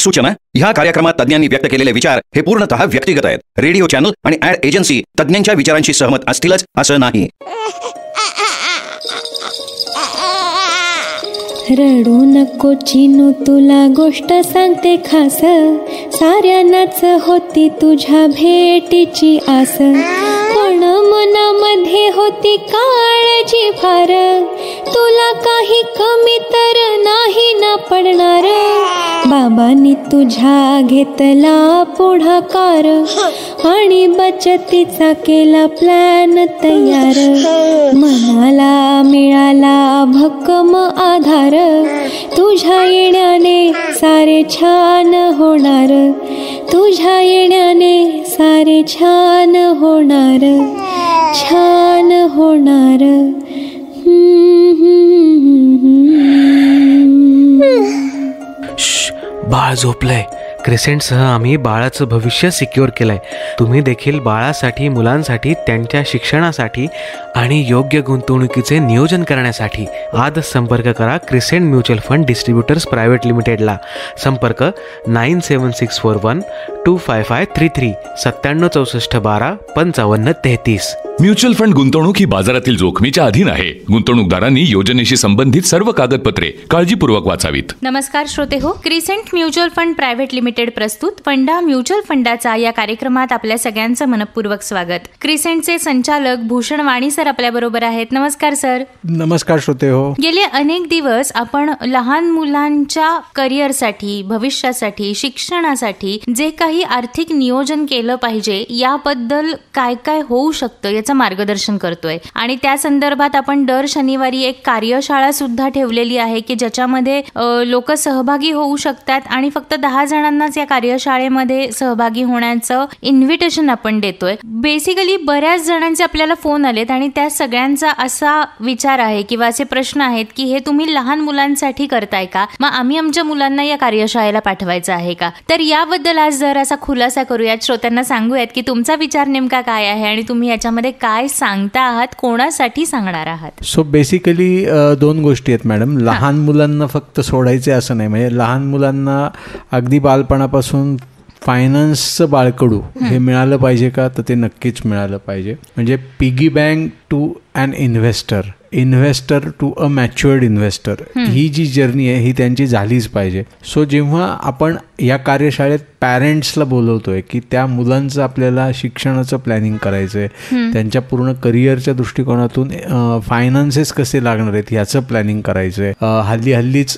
सूचना, ह्या कार्यक्रमात तज्ञांनी व्यक्त केलेले विचार हे पूर्णतः व्यक्तिगत आहेत. रेडिओ चॅनल आणि ऍड एजन्सी तज्ञांच्या विचारांशी सहमत असतीलच असं नाही. रडू नको चिनू, तुला गोष्ट सांगते खास, साऱ्यांनाच होती तुझ्या भेटीची आस, पण मनामध्ये होती काळजी फार, तुला काही कमी तर नाही ना पडणार. बाबांनी तुझ्या घेतला पुढाकार आणि बचतीचा केला प्लॅन तयार. मनाला मिळाला भक्कम आधार, तुझ्या येण्याने सारे छान होणार, तुझ्या येण्याने सारे छान होणार, छान होणार. बाळ झोपलंय. क्रिसेंटसह आम्ही बाळाचं भविष्य सिक्युअर केलंय. तुम्ही देखील बाळासाठी, मुलांसाठी, त्यांच्या शिक्षणासाठी आणि योग्य गुंतवणुकीचे नियोजन करण्यासाठी आजच संपर्क करा crescent mutual fund distributors private लिमिटेडला. संपर्क 9764125533 976412 5533. म्युच्युअल फंड गुंतवणूक ही बाजारातील जोखमीच्या अधीन आहे. गुंतवणूकदारांनी योजनेशी संबंधित सर्व कागदपत्रे काळजीपूर्वक वाचावीत. नमस्कार श्रोते हो, crescent mutual fund private limited प्रस्तुत फंडा म्युच्युअल फंडाचा या कार्यक्रमात आपल्या सगळ्यांचं मनपूर्वक स्वागत. क्रिसेंटचे संचालक भूषण वाणी सर आपल्या बरोबर आहेत. नमस्कार सर. नमस्कार श्रोते हो. गेले अनेक दिवस आपण लहान मुलांच्या करिअरसाठी, भविष्यासाठी, शिक्षणासाठी जे काही आर्थिक नियोजन केलं पाहिजे याबद्दल काय काय होऊ शकतं याचं मार्गदर्शन करतोय. आणि त्या संदर्भात आपण दर शनिवारी एक कार्यशाळा सुद्धा ठेवलेली आहे की ज्याच्यामध्ये लोक सहभागी होऊ शकतात आणि फक्त 10 जणांनाच या कार्यशाळेमध्ये सहभागी होण्याचं इन्व्हिटेशन आपण देतोय. बेसिकली बऱ्याच जणांचे आपल्याला फोन आलेत आणि त्या सगळ्यांचा असा विचार आहे किंवा असे प्रश्न आहेत की हे तुम्ही लहान मुलांसाठी करताय का, मग आम्ही आमच्या मुलांना या कार्यशाळेला पाठवायचं आहे का. तर याबद्दल आज जर असा खुलासा करूयात, श्रोत्यांना सांगूयात की तुमचा विचार नेमका काय आहे आणि तुम्ही याच्यामध्ये काय सांगता आहात, कोणासाठी सांगणार आहात. सो बेसिकली 2 गोष्टी आहेत मॅडम. लहान मुलांना फक्त सोडायचे असं नाही, म्हणजे लहान मुलांना अगदी बालपणापासून फायनान्सचं बाळकडू हे मिळालं पाहिजे का, तर ते नक्कीच मिळालं पाहिजे. म्हणजे piggy bank to an investor to a matured investor, ही जी जर्नी आहे ही त्यांची झालीच पाहिजे. सो जेव्हा आपण या कार्यशाळेत पॅरेंट्सला बोलवतोय की त्या मुलांचं आपल्याला शिक्षणाचं प्लॅनिंग करायचं आहे, त्यांच्या पूर्ण करिअरच्या दृष्टिकोनातून फायनान्सेस कसे लागणार आहेत ह्याचं प्लॅनिंग करायचं आहे. हल्लीच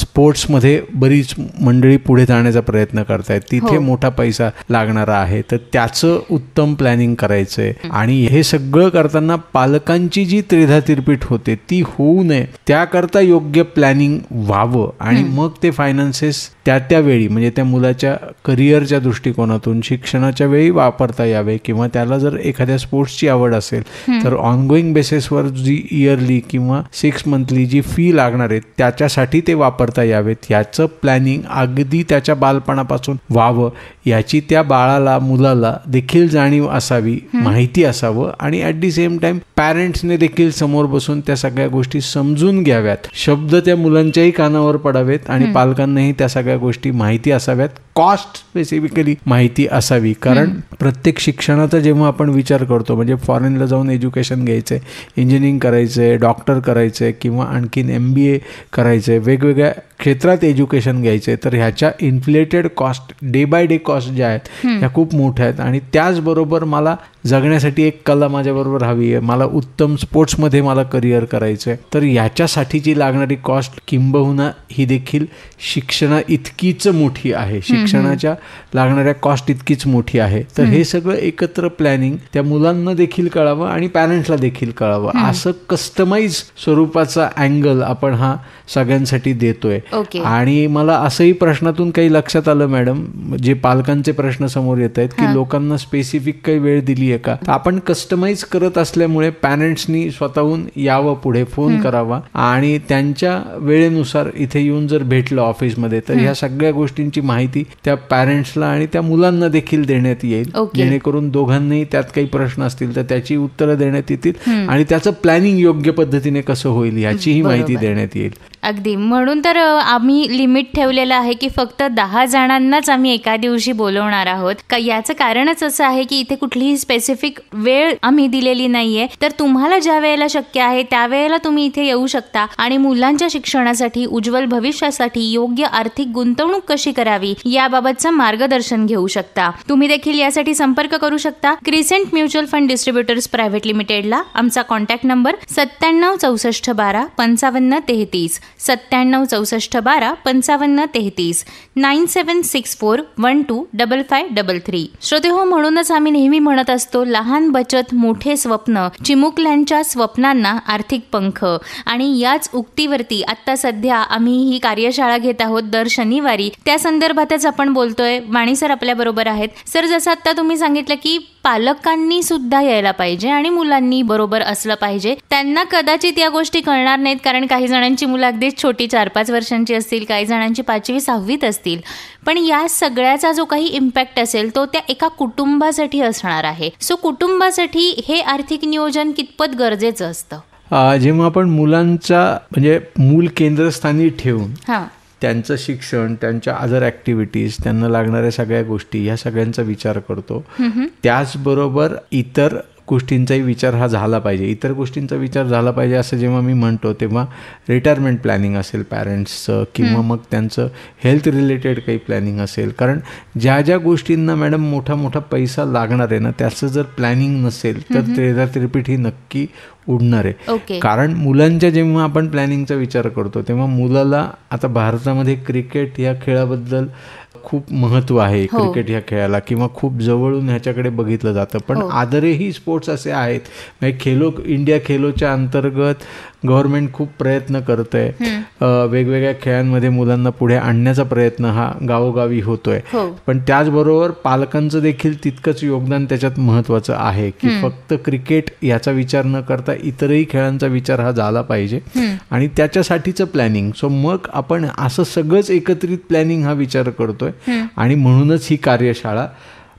स्पोर्ट्समध्ये बरीच मंडळी पुढे जाण्याचा प्रयत्न करतायत, तिथे मोठा पैसा लागणारा आहे, तर त्याचं उत्तम प्लॅनिंग करायचं आहे. आणि हे सगळं करताना पालकांची जी त्रेधा तिरपीट होते ती होऊ नये त्याकरता योग्य प्लॅनिंग व्हावं आणि मग ते फायनान्सेस त्या वेळी म्हणजे त्या मुलाच्या करिअरच्या दृष्टिकोनातून शिक्षणाच्या वेळी वापरता यावे, किंवा त्याला जर एखाद्या स्पोर्ट्सची आवड असेल तर ऑनगोईंग बेसिसवर जी इयरली किंवा 6 मंथली जी फी लागणार आहे त्याच्यासाठी ते वापरता यावेत. याचं प्लॅनिंग अगदी त्याच्या बालपणापासून व्हावं याची त्या बाळाला, मुलाला देखील जाणीव असावी, माहिती असावं. आणि ॲट दी सेम टाइम पॅरेंट्सने देखील समोर बसून त्या सगळ्या गोष्टी समजून घ्याव्यात, शब्द त्या मुलांच्याही कानावर पडावेत आणि पालकांनाही त्या सगळ्या गोष्टी माहिती असाव्यात. कॉस्ट स्पेसिफिकली माहिती असावी, कारण प्रत्येक शिक्षणाचा जेव्हा आपण विचार करतो, म्हणजे फॉरेनला जाऊन एज्युकेशन घ्यायचं आहे, इंजिनिअरिंग करायचं आहे, डॉक्टर करायचं आहे किंवा आणखीन MBA करायचं आहे, वेगवेगळ्या क्षेत्रात एज्युकेशन घ्यायचं आहे, तर ह्याच्या inflated cost, day by day cost ज्या आहेत ह्या खूप मोठ्या आहेत. आणि त्याचबरोबर मला जगण्यासाठी एक कला माझ्याबरोबर हवी आहे, मला उत्तम स्पोर्ट्समध्ये मला करिअर करायचं आहे, तर याच्यासाठीची लागणारी कॉस्ट किंबहुना ही देखील शिक्षणा इतकीच मोठी आहे, शिक्षणाच्या लागणाऱ्या कॉस्ट इतकीच मोठी आहे. तर हे सगळं एकत्र प्लॅनिंग त्या मुलांना देखील कळावं आणि पॅरेंट्सला देखील कळावं, असं कस्टमाइज स्वरूपाचा अँगल आपण हा सगळ्यांसाठी देतोय. आणि मला असंही प्रश्नातून काही लक्षात आलं मॅडम, जे पालकांचे प्रश्न समोर येत आहेत की लोकांना स्पेसिफिक काही वेळ दिली आहे का, तर आपण कस्टमाइज करत असल्यामुळे पॅरेंट्सनी स्वतःहून यावं, पुढे फोन करावा आणि त्यांच्या वेळेनुसार इथे येऊन जर भेटलं ऑफिसमध्ये तर ह्या सगळ्या गोष्टींची माहिती त्या पॅरेंट्सला आणि त्या मुलांना देखील देण्यात येईल, ओके. जेणेकरून दोघांनाही त्यात काही प्रश्न असतील तर त्याची उत्तरं देण्यात येतील आणि त्याचं प्लॅनिंग योग्य पद्धतीने कसं होईल याचीही माहिती देण्यात येईल. अगदी. म्हणून तर आम्ही लिमिट ठेवलेलं आहे की फक्त 10 जणांनाच आम्ही एका दिवशी बोलवणार आहोत. याचं कारणच असं आहे की इथे कुठलीही स्पेसिफिक वेळ आम्ही दिलेली नाहीये. तर तुम्हाला ज्या वेळेला शक्य आहे त्यावेळेला तुम्ही इथे येऊ शकता आणि मुलांच्या शिक्षणासाठी, उज्ज्वल भविष्यासाठी योग्य आर्थिक गुंतवणूक कशी करावी याबाबतचं मार्गदर्शन घेऊ शकता. तुम्ही देखील यासाठी संपर्क करू शकता crescent mutual fund distributors private लिमिटेडला. आमचा कॉन्टॅक्ट नंबर 9764125533, 9764125533, 9764125533. श्रोते हो, म्हणूनच आम्ही नेहमी म्हणत असतो, लहान बचत मोठे स्वप्न, चिमुकल्यांच्या स्वप्नांना आर्थिक पंख. आणि याच उक्तीवरती आता सध्या आम्ही ही कार्यशाळा घेत आहोत दर शनिवारी. त्या संदर्भातच आपण बोलतोय. वाणी सर आपल्या बरोबर आहेत. सर, जसं आता तुम्ही सांगितलं की पालकांनी सुद्धा यायला पाहिजे आणि मुलांनी बरोबर असलं पाहिजे. त्यांना कदाचित या गोष्टी कळणार नाहीत, कारण काही जणांची मुलं अगदीच छोटी 4-5 वर्षांची असतील, काही जणांची 5वी-6वीत असतील. पण या सगळ्याचा जो काही इम्पॅक्ट असेल तो त्या एका कुटुंबासाठी असणार आहे. सो कुटुंबासाठी हे आर्थिक नियोजन कितपत गरजेचं असतं? जेव्हा आपण मुलांचा म्हणजे मूल केंद्रस्थानी ठेवून त्यांचं शिक्षण, त्यांच्या अदर ॲक्टिव्हिटीज, त्यांना लागणाऱ्या सगळ्या गोष्टी, ह्या सगळ्यांचा विचार करतो, त्याचबरोबर इतर गोष्टींचाही विचार हा झाला पाहिजे. इतर गोष्टींचा विचार झाला पाहिजे असं जेव्हा मी म्हणतो तेव्हा रिटायरमेंट प्लॅनिंग असेल पॅरेंट्सचं, किंवा मग त्यांचं हेल्थ रिलेटेड काही प्लॅनिंग असेल. कारण ज्या ज्या गोष्टींना मॅडम मोठा मोठा पैसा लागणार आहे ना, त्याचं जर प्लॅनिंग नसेल तर त्रिपीठ ही नक्की उडणार आहे. कारण मुलांच्या जेव्हा आपण प्लॅनिंगचा विचार करतो तेव्हा मुलाला आता भारतामध्ये क्रिकेट या खेळाबद्दल खूप महत्त्व आहे. क्रिकेट ह्या खेळाला किंवा खूप जवळून ह्याच्याकडे बघितलं जातं. पण आदरही स्पोर्ट्स असे आहेत. म्हणजे इंडिया खेलोच्या अंतर्गत गव्हर्नमेंट खूप प्रयत्न करत आहे. वेगवेगळ्या खेळांमध्ये मुलांना पुढे आणण्याचा प्रयत्न हा गावोगावी होतोय. पण त्याचबरोबर पालकांचं देखील तितकंच योगदान त्याच्यात महत्त्वाचं आहे की फक्त क्रिकेट याचा विचार न करता इतरही खेळांचा विचार हा झाला पाहिजे आणि त्याच्यासाठीचं प्लॅनिंग. सो मग आपण असं सगळंच एकत्रित प्लॅनिंग हा विचार करतोय आणि म्हणूनच ही कार्यशाळा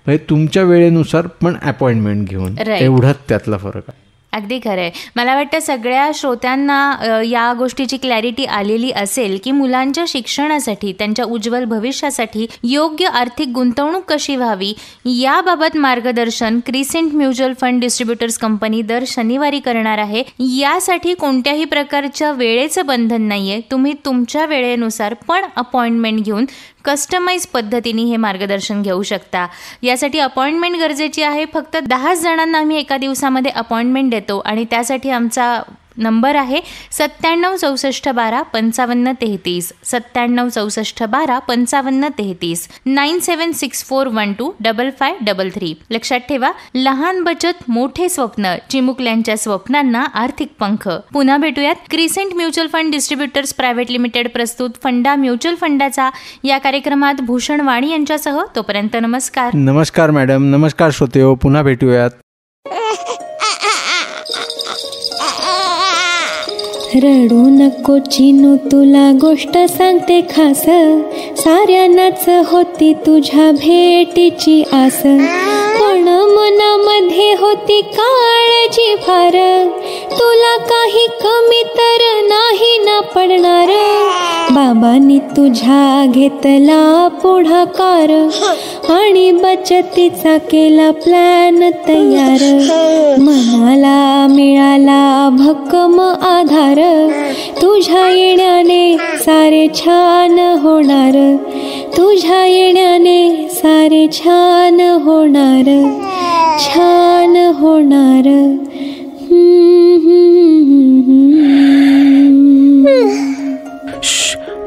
म्हणजे तुमच्या वेळेनुसार पण अपॉइंटमेंट घेऊन, एवढाच त्यातला फरक आहे. अगदी खरं आहे. मला वाटतं सगळ्या श्रोत्यांना या गोष्टीची क्लॅरिटी आलेली असेल की मुलांच्या शिक्षणासाठी, त्यांच्या उज्ज्वल भविष्यासाठी योग्य आर्थिक गुंतवणूक कशी व्हावी याबाबत मार्गदर्शन crescent mutual fund distributors company दर शनिवारी करणार आहे. यासाठी कोणत्याही प्रकारच्या वेळेचं बंधन नाहीये. तुम्ही तुमच्या वेळेनुसार पण अपॉइंटमेंट घेऊन कस्टमाइज पद्धतीने हे मार्गदर्शन घेऊ शकता. यासाठी अपॉइंटमेंट गरजेची आहे. फक्त 10 जणांना आम्ही एका दिवसामध्ये अपॉइंटमेंट देतो आणि त्यासाठी आमचा नंबर आहे 9764125533, 9764125533, 9764125533. लक्षात ठेवा, लहान बचत मोठे स्वप्न, चिमुकल्यांच्या स्वप्नांना आर्थिक पंख. पुन्हा भेटूयात crescent mutual fund distributors private limited प्रस्तुत फंडा म्युच्युअल फंडाचा या कार्यक्रमात भूषण वाणी यांच्यासह. तोपर्यंत नमस्कार. नमस्कार मॅडम. नमस्कार श्रोतेहो. पुन्हा भेटूयात. रडू नको चिनू, तुला गोष्ट सांगते खास, साऱ्यांनाच होती तुझ्या भेटीची आस. पण मनामध्ये होती काळजी फार, तुला काही कमी तर नाही ना पडणार. बाबांनी तुझ्या घेतला पुढाकार आणि बचतीचा केला प्लॅन तयार. मनाला मिळाला भक्कम आधार, तुझ्या येण्याने सारे छान होणार. तुझ्या येण्याने सारे छान होणार, छान होणार.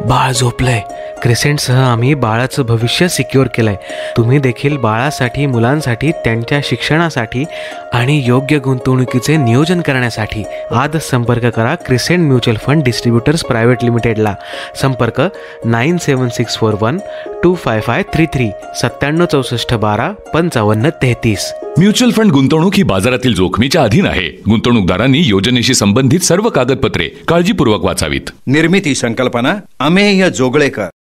बाळ झोपलंय. क्रिसेंटसह आम्ही बाळाचं भविष्य सिक्युअर केलंय. तुम्ही देखील बाळासाठी, मुलांसाठी, त्यांच्या शिक्षणासाठी आणि योग्य गुंतवणुकीचे नियोजन करण्यासाठी आजच संपर्क करा crescent mutual fund distributors private लिमिटेडला. संपर्क 9764125533, 9764125533. म्युच्युअल फंड गुंतवणूक ही बाजारातील जोखमीच्या अधीन आहे. गुंतवणूकदारांनी योजनेशी संबंधित सर्व कागदपत्रे काळजीपूर्वक वाचावीत. निर्मिती संकल्पना अमेय जोगळेकर.